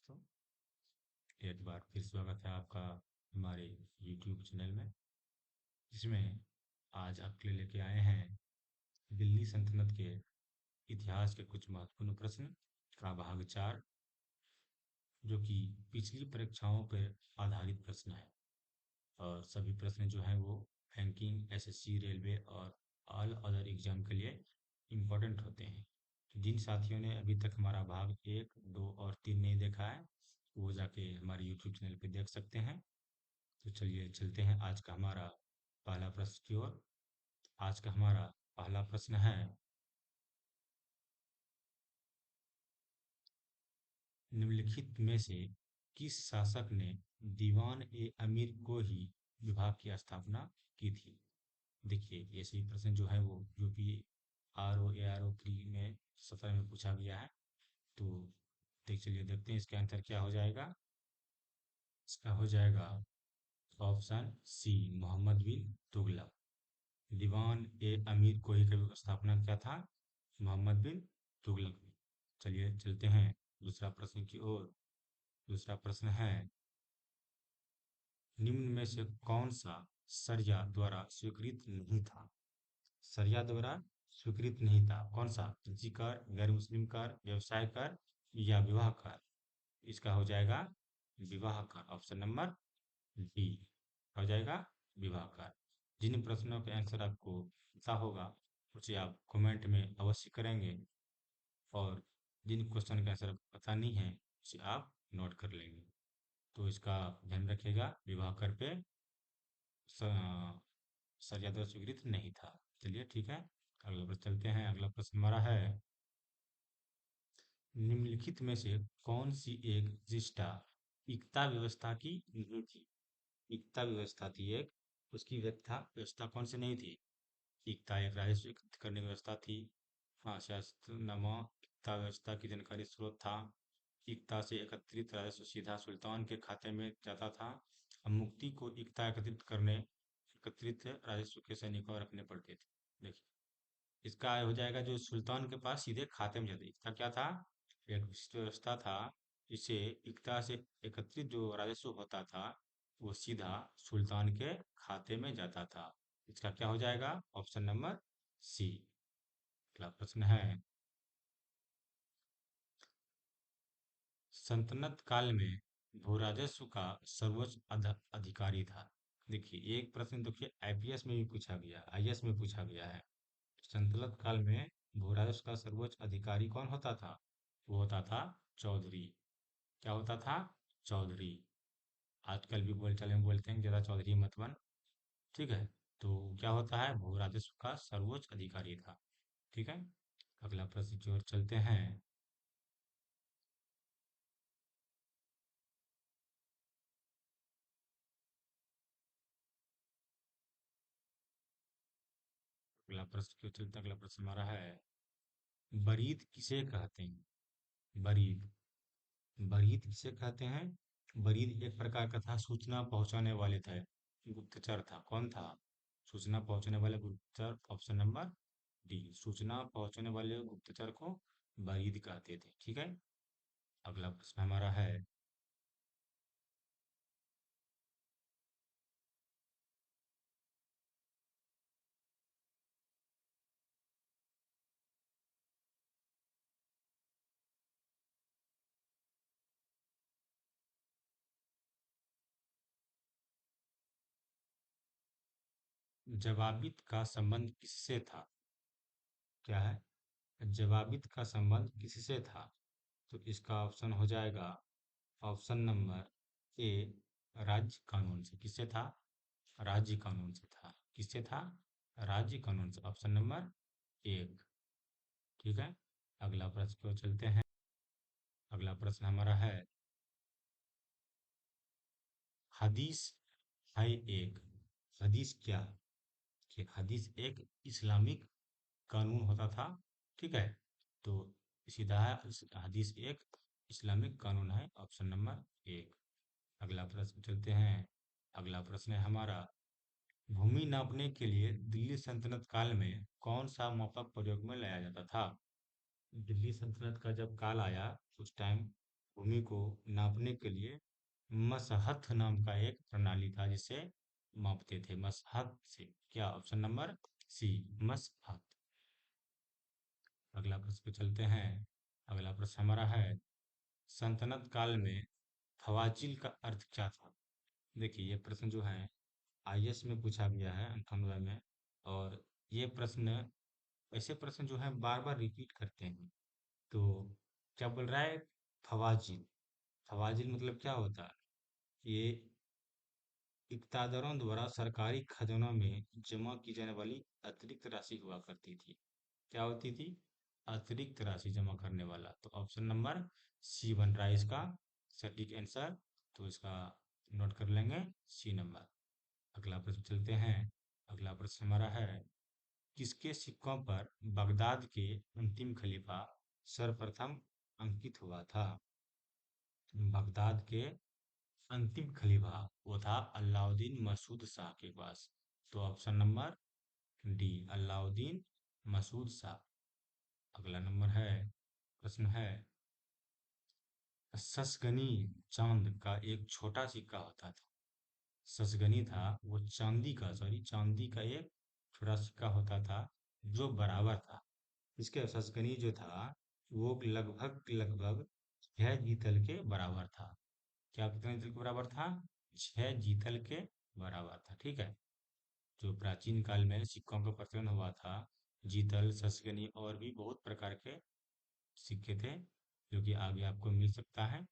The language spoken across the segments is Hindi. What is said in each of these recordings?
दोस्तों, एक बार फिर स्वागत है आपका हमारे YouTube चैनल में, जिसमें आज आपके लिए लेके आए हैं दिल्ली सल्तनत के इतिहास के कुछ महत्वपूर्ण प्रश्न का भाग 4, जो कि पिछली परीक्षाओं पर आधारित प्रश्न है। और सभी प्रश्न जो हैं वो बैंकिंग, एसएससी, रेलवे और ऑल अदर एग्जाम के लिए इम्पोर्टेंट होते हैं। जिन साथियों ने अभी तक हमारा भाग 1, 2 और 3 नहीं देखा है, वो जाके हमारे यूट्यूब चैनल पे देख सकते हैं। तो चलिए चलते हैं आज का हमारा पहला प्रश्न की ओर। आज का हमारा पहला प्रश्न है, निम्नलिखित में से किस शासक ने दीवान ए अमीर को ही विभाग की स्थापना की थी? देखिए, ये सही प्रश्न जो है वो यूपी ROA RO 3 में सफर में पूछा गया है। तो चलिए देखते हैं इसका आंसर क्या हो जाएगा। इसका हो जाएगा ऑप्शन सी, मोहम्मद बिन तुगलक। दीवान ए अमीर कोही का स्थापना क्या था? मोहम्मद बिन तुगलक ने। चलिए चलते हैं दूसरा प्रश्न की ओर। दूसरा प्रश्न है, निम्न में से कौन सा शरिया द्वारा स्वीकृत नहीं था? शरिया द्वारा स्वीकृत नहीं था कौन सा? निजी कर, गैर मुस्लिम कर, व्यवसाय कर या विवाह कर? इसका हो जाएगा विवाह कर। ऑप्शन नंबर डी हो जाएगा विवाह कर। जिन प्रश्नों के आंसर आपको पता होगा, उसे आप कमेंट में अवश्य करेंगे, और जिन क्वेश्चन का आंसर आपको पता नहीं है, उसे आप नोट कर लेंगे। तो इसका ध्यान रखिएगा, विवाह कर पे सरिया स्वीकृत नहीं था। चलिए ठीक है, अगला प्रश्न चलते हैं। अगला प्रश्न हमारा है, निम्नलिखित में से कौन सी एक विशिष्टा इक्ता व्यवस्था की नहीं थी? इक्ता व्यवस्था थी एक, उसकी व्यवस्था व्यवस्था कौन सी नहीं थी? इक्ता एक राजस्व एकत्रित करने की व्यवस्था थी। हाँ, शास्त्रनामा इक्ता व्यवस्था की जानकारी स्रोत था। इक्ता से एकत्रित राजस्व सीधा सुल्तान के खाते में जाता था। अब मुक्ति को इक्ता एकत्रित राजस्व के सैनिकों को रखने पड़ते थे। देखिए, इसका हो जाएगा जो सुल्तान के पास सीधे खाते में जाते। इक्ता क्या था? एक विशिष्ट व्यवस्था था, जिससे इक्ता से एकत्रित जो राजस्व होता था, वो सीधा सुल्तान के खाते में जाता था। इसका क्या हो जाएगा? Option number C. अगला प्रश्न है, सल्तनत काल में भू राजस्व का सर्वोच्च अधिकारी था। देखिए, एक प्रश्न देखिए आईपीएस में भी पूछा गया, आईएएस में पूछा गया है। सल्तनत काल में भू राजस्व का सर्वोच्च अधिकारी कौन होता था? वो होता था चौधरी। क्या होता था? चौधरी। आजकल भी बोलचाल में बोलते हैं ज्यादा चौधरी मत बन। ठीक है, तो क्या होता है? भू राजस्व का सर्वोच्च अधिकारी था। ठीक है, अगला प्रश्न की ओर चलते हैं। अगला प्रश्न की ओर चलते हैं। अगला प्रश्न हमारा है, बरीद किसे कहते हैं? बरीद, बरीद किसे कहते हैं? बरीद एक प्रकार का था, सूचना पहुंचाने वाले थे, गुप्तचर था। कौन था? सूचना पहुंचाने वाले गुप्तचर। ऑप्शन नंबर डी, सूचना पहुंचाने वाले गुप्तचर को बरीद कहते थे। ठीक है, अगला प्रश्न हमारा है, जवाबित का संबंध किससे था? क्या है? जवाबित का संबंध किससे था? तो इसका ऑप्शन हो जाएगा ऑप्शन नंबर ए, राज्य कानून से। किससे था? राज्य कानून से था। किससे था? राज्य कानून से। ऑप्शन नंबर एक। ठीक है, अगला प्रश्न की ओर चलते हैं। अगला प्रश्न हमारा है, हदीस है एक, हदीस क्या? कि हदीस एक इस्लामिक कानून होता था। ठीक है, तो सीधा है, हदीस एक इस्लामिक कानून है। ऑप्शन नंबर एक। अगला प्रश्न चलते हैं। अगला प्रश्न है हमारा, भूमि नापने के लिए दिल्ली सल्तनत काल में कौन सा मापक प्रयोग में लाया जाता था? दिल्ली सल्तनत का जब काल आया, उस टाइम भूमि को नापने के लिए मसहत नाम का एक प्रणाली था जिसे मापते थे मसहत से। क्या? ऑप्शन नंबर सी, मसहत। अगला प्रश्न पे चलते हैं। अगला प्रश्न हमारा है, सल्तनत काल में फवाजिल का अर्थ क्या था? देखिए ये प्रश्न जो है आईएएस में पूछा गया है 98 में। और ये प्रश्न, ऐसे प्रश्न जो है बार बार रिपीट करते हैं। तो क्या बोल रहा है? फवाजिल। फवाजिल मतलब क्या होता है? ये इक़्तादारों द्वारा सरकारी खजाना में जमा की जाने वाली अतिरिक्त राशि हुआ करती थी। क्या होती थी? अतिरिक्त राशि जमा करने वाला। तो ऑप्शन नंबर सी बन रहा है इसका सटीक आंसर। तो इसका नोट कर लेंगे, सी नंबर। अगला प्रश्न चलते हैं। अगला प्रश्न हमारा है, किसके सिक्कों पर बगदाद के अंतिम खलीफा सर्वप्रथम अंकित हुआ था? बगदाद के अंतिम खलीफा वो था अलाउद्दीन मसूद शाह के पास। तो option number D, Alauddin Masud Shah. अगला नंबर है, प्रश्न है, ससगनी चांद का एक छोटा सिक्का होता था। ससगनी था वो चांदी का, सॉरी चांदी का एक छोटा सिक्का होता था जो बराबर था। इसके ससगनी जो था वो लगभग लगभग 6 जीतल के बराबर था। क्या कितने जीतल के बराबर था? 6 जीतल के बराबर था। ठीक है। जो प्राचीन काल में सिक्कों का प्रचलन हुआ था, जीतल, ससगनी और भी बहुत प्रकार के सिक्के थे जो कि आगे आपको मिल सकता है।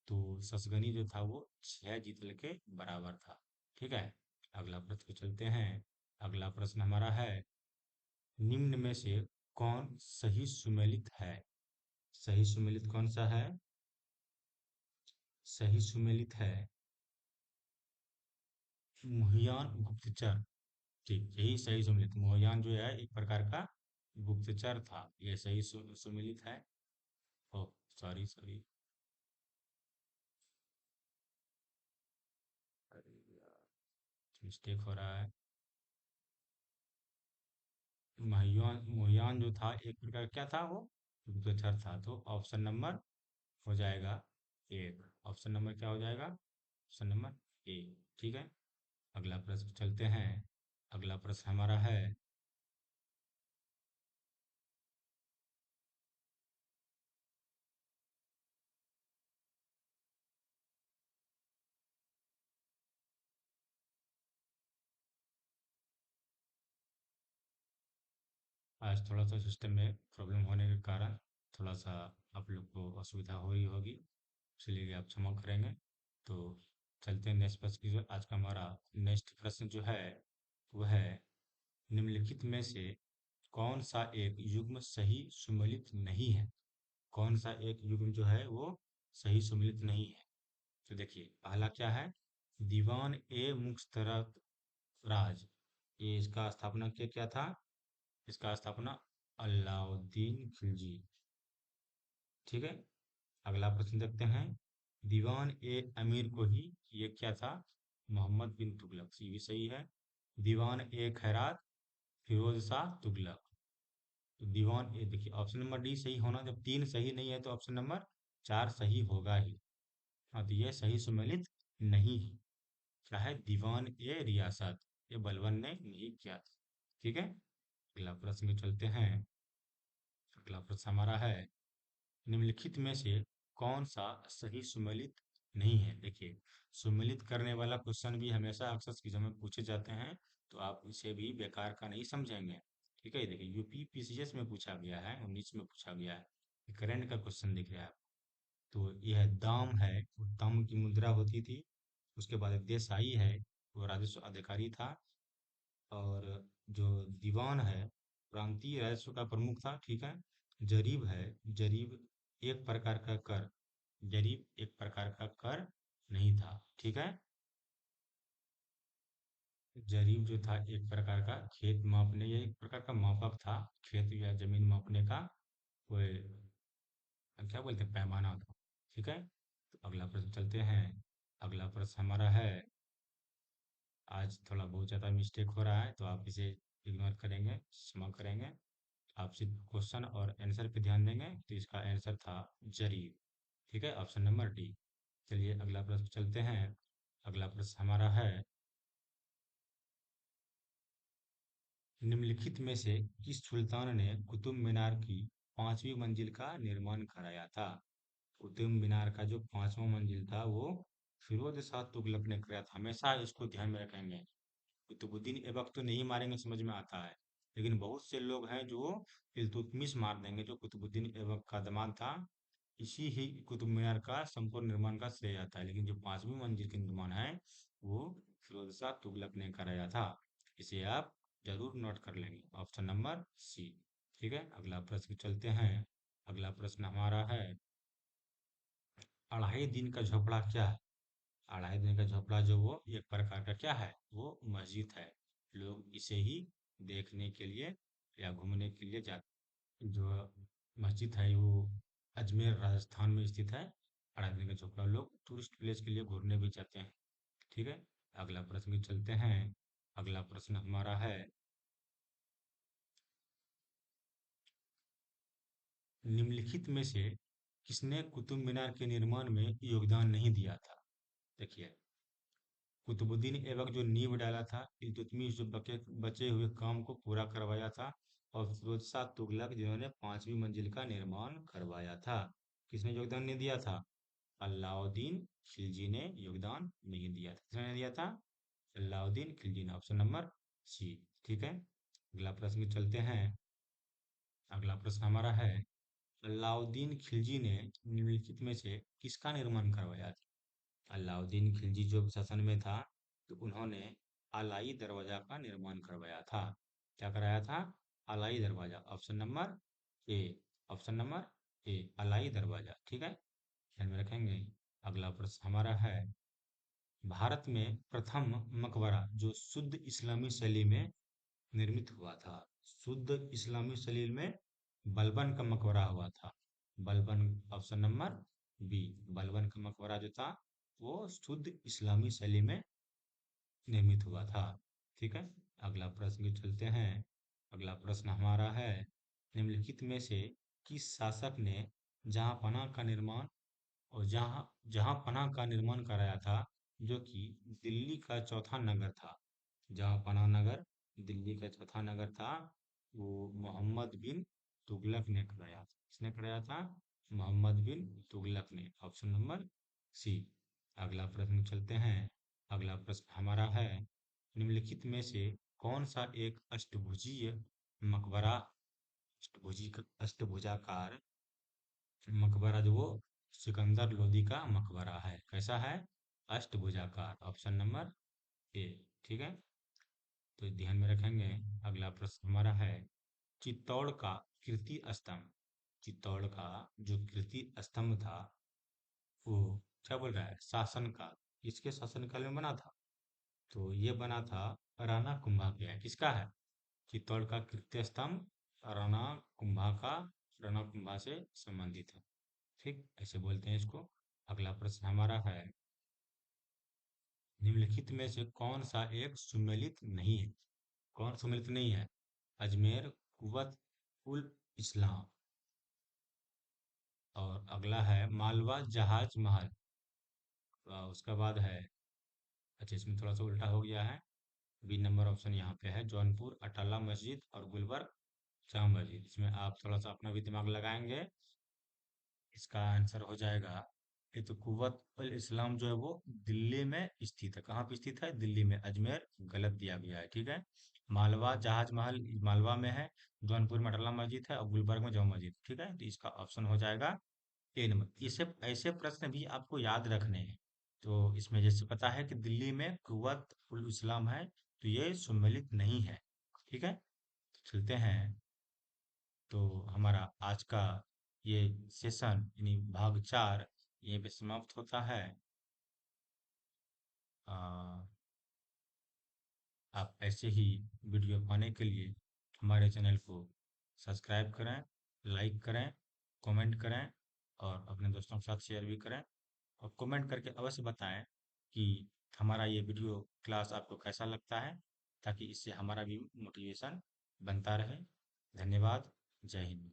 तो ससगनी जो था वो 6 जीतल के बराबर था। ठीक है। अगला प्रश्न पे चलते हैं। अगला प्रश्न हमारा है, निम्न में से कौन सही सुमेलित है? सही सुमेलित कौन सा है? सही सुमेलित है मुहियान गुप्तचर। ठीक, यही सही सुमेलित। मुहियान जो है एक प्रकार का गुप्तचर था, ये सही सुमेलित है। ओ, सॉरी सॉरी, मिस्टेक हो रहा है। मुहियान, मुहियान जो था एक प्रकार क्या था वो? गुप्तचर था। तो ऑप्शन नंबर हो जाएगा एक। ऑप्शन नंबर क्या हो जाएगा? ऑप्शन नंबर ए। ठीक है। अगला प्रश्न चलते हैं। अगला प्रश्न हमारा है, आज थोड़ा सा सिस्टम में प्रॉब्लम होने के कारण थोड़ा सा आप लोग को असुविधा हो रही होगी, इसलिए आप क्षमा करेंगे। तो चलते हैं नेक्स्ट प्रश्न की। जो आज का हमारा नेक्स्ट प्रश्न जो है वह है, निम्नलिखित में से कौन सा एक युग्म सही सुमेलित नहीं है? कौन सा एक युग्म जो है वो सही सुमेलित नहीं है? तो देखिए पहला क्या है, दीवान ए मुश्तरक राज। ये इसका स्थापना क्या क्या था? इसका स्थापना अलाउद्दीन खिलजी। ठीक है। अगला प्रश्न देखते हैं, दीवान ए अमीर को ही ये क्या था? मोहम्मद बिन तुगलक। ये भी सही है। दीवान ए खैरात फिरोज शाह तुगलक। तो दीवान ए, देखिए ऑप्शन नंबर डी सही होना, जब तीन सही नहीं है तो ऑप्शन नंबर चार सही होगा ही। हाँ, तो ये सही सुमेलित नहीं है। क्या है? दीवान ए रियासत, ये बलबन ने नहीं किया था। ठीक है। अगला प्रश्न में चलते हैं। अगला प्रश्न हमारा है, निम्नलिखित में से कौन सा सही सुमेलित नहीं है? देखिए सुमेलित करने वाला क्वेश्चन भी हमेशा अक्सर एग्जाम में पूछे जाते हैं, तो आप इसे भी बेकार का नहीं समझेंगे। ठीक है। देखिए यूपी पीसीएस में पूछा गया है, 19 में पूछा गया है, करंट का क्वेश्चन दिख रहा है। तो यह दाम है, वो ताम्र की मुद्रा होती थी। उसके बाद देसाई है, वो राजस्व अधिकारी था। और जो दीवान है प्रांतीय राजस्व का प्रमुख था। ठीक है। जरीब है, जरीब एक प्रकार का कर, जरीब एक प्रकार का कर नहीं था। ठीक है। जरीब जो था एक प्रकार का खेत मापने या एक प्रकार का मापक था, खेत या जमीन मापने का कोई क्या बोलते हैं पैमाना था। ठीक है। तो अगला प्रश्न चलते हैं। अगला प्रश्न हमारा है, आज थोड़ा बहुत ज़्यादा मिस्टेक हो रहा है तो आप इसे इग्नोर करेंगे, क्षमा करेंगे। आप सिर्फ क्वेश्चन और आंसर पे ध्यान देंगे। तो इसका आंसर था जरीब। ठीक है, ऑप्शन नंबर डी। चलिए अगला प्रश्न चलते हैं। अगला प्रश्न हमारा है, निम्नलिखित में से किस सुल्तान ने कुतुब मीनार की पांचवी मंजिल का निर्माण कराया था? कुतुब मीनार का जो पांचवा मंजिल था वो फिरोज शाह तुगलक ने कराया था। हमेशा इसको ध्यान में रखेंगे। कुतुबुद्दीन ऐबक तो नहीं मारेंगे, समझ में आता है, लेकिन बहुत से लोग हैं जो इल्तुतमिश मार देंगे, जो कुतुबुद्दीन ऐबक का दामाद था। इसी ही कुतुब मीनार का संपूर्ण निर्माण का श्रेय आता है, लेकिन जो पांचवी मंजिल की निर्माण है वो फिरोज शाह तुगलक ने कराया था। इसे आप जरूर नोट कर लेंगे, ऑप्शन नंबर सी। ठीक है, अगला प्रश्न चलते हैं। अगला प्रश्न हमारा है, अढ़ाई दिन का झोपड़ा क्या है? अढ़ाई दिन का झोपड़ा जो वो एक प्रकार का क्या है, वो मस्जिद है। लोग इसे ही देखने के लिए या घूमने के लिए जाते। जो मस्जिद है वो अजमेर राजस्थान में स्थित है। अढ़ाई दिन का झोपड़ा लोग टूरिस्ट प्लेस के लिए घूमने भी जाते हैं। ठीक है, अगला प्रश्न भी चलते हैं। अगला प्रश्न हमारा है, निम्नलिखित में से किसने कुतुब मीनार के निर्माण में योगदान नहीं दिया था? देखिए, कुतुबुद्दीन ऐबक जो नींव डाला था, इल्तुतमिश जो बचे हुए काम को पूरा करवाया था, और फिरोज शाह तुगलक जिन्होंने पांचवी मंजिल का निर्माण करवाया था। किसने योगदान नहीं दिया था? अलाउद्दीन खिलजी ने योगदान नहीं दिया था। किसने नहीं दिया था? अलाउद्दीन खिलजी ने, ऑप्शन नंबर सी। ठीक है, अगला प्रश्न चलते हैं। अगला प्रश्न हमारा है, अलाउद्दीन खिलजी ने निम्नलिखित में से किसका निर्माण करवाया था? अलाउद्दीन खिलजी जो शासन में था, तो उन्होंने अलाई दरवाजा का निर्माण करवाया था। क्या कराया था? Alai Darwaza, option number A. Option number A, Alai Darwaza. ठीक है, ध्यान में रखेंगे। अगला प्रश्न हमारा है, भारत में प्रथम मकबरा जो शुद्ध इस्लामी शैली में निर्मित हुआ था। शुद्ध इस्लामी शैली में बलबन का मकबरा हुआ था। Balban, option number B. Balban का मकबरा जो था वो शुद्ध इस्लामी शैली में निर्मित हुआ था। ठीक है, अगला प्रश्न की चलते हैं। अगला प्रश्न हमारा है, निम्नलिखित में से किस शासक ने जहांपनाह का निर्माण और जहांपनाह का निर्माण कराया था, जो कि दिल्ली का चौथा नगर था? जहांपनाह नगर दिल्ली का चौथा नगर था, वो मोहम्मद बिन तुगलक ने कराया था। किसने कराया था? मोहम्मद बिन तुगलक ने, ऑप्शन नंबर सी। अगला प्रश्न चलते हैं। अगला प्रश्न हमारा है, निम्नलिखित में से कौन सा एक अष्टभुजीय मकबरा, अष्टभुजाकार मकबरा जो वो सिकंदर लोदी का मकबरा है? कैसा है? अष्टभुजाकार, ऑप्शन नंबर ए। ठीक है, तो ध्यान में रखेंगे। अगला प्रश्न हमारा है, चित्तौड़ का कीर्ति स्तंभ, चित्तौड़ का जो कीर्ति स्तंभ था वो क्या बोल रहा है, शासन का, किसके शासनकाल में बना था? तो ये बना था राणा कुंभा के। किसका है? चित्तौड़ का कीर्ति स्तंभ राणा कुंभा का, राणा कुंभा से संबंधित है। ठीक, ऐसे बोलते हैं इसको। अगला प्रश्न हमारा है, निम्नलिखित में से कौन सा एक सुमेलित नहीं है? कौन सुमेलित नहीं है? अजमेर, कुवत, उल इस्लाम। और अगला है मालवा जहाज महल। उसका बाद है, अच्छा इसमें थोड़ा सा उल्टा हो गया है। बी नंबर ऑप्शन यहाँ पे है, जौनपुर अटाला मस्जिद और गुलबर्ग जामा मस्जिद। इसमें आप थोड़ा सा अपना भी दिमाग लगाएंगे, इसका आंसर हो जाएगा, ये तो कुव्वत उल इस्लाम जो है वो दिल्ली में स्थित है। कहाँ पे स्थित है? दिल्ली में। अजमेर गलत दिया गया है। ठीक है, मालवा जहाज महल मालवा में है, जौनपुर में अटला मस्जिद है और गुलबर्ग में जामा मस्जिद। ठीक है, तो इसका ऑप्शन हो जाएगा ए नंबर। इसे ऐसे प्रश्न भी आपको याद रखने हैं। तो इसमें जैसे पता है कि दिल्ली में कुव्वत उल इस्लाम है, तो ये सम्मिलित नहीं है। ठीक है, तो चलते हैं। तो हमारा आज का ये सेशन यानी भाग 4 यहीं पे समाप्त होता है। आ, आप ऐसे ही वीडियो पाने के लिए हमारे चैनल को सब्सक्राइब करें, लाइक करें, कमेंट करें और अपने दोस्तों के साथ शेयर भी करें। और कमेंट करके अवश्य बताएं कि हमारा ये वीडियो क्लास आपको कैसा लगता है, ताकि इससे हमारा भी मोटिवेशन बनता रहे। धन्यवाद। जय हिंद।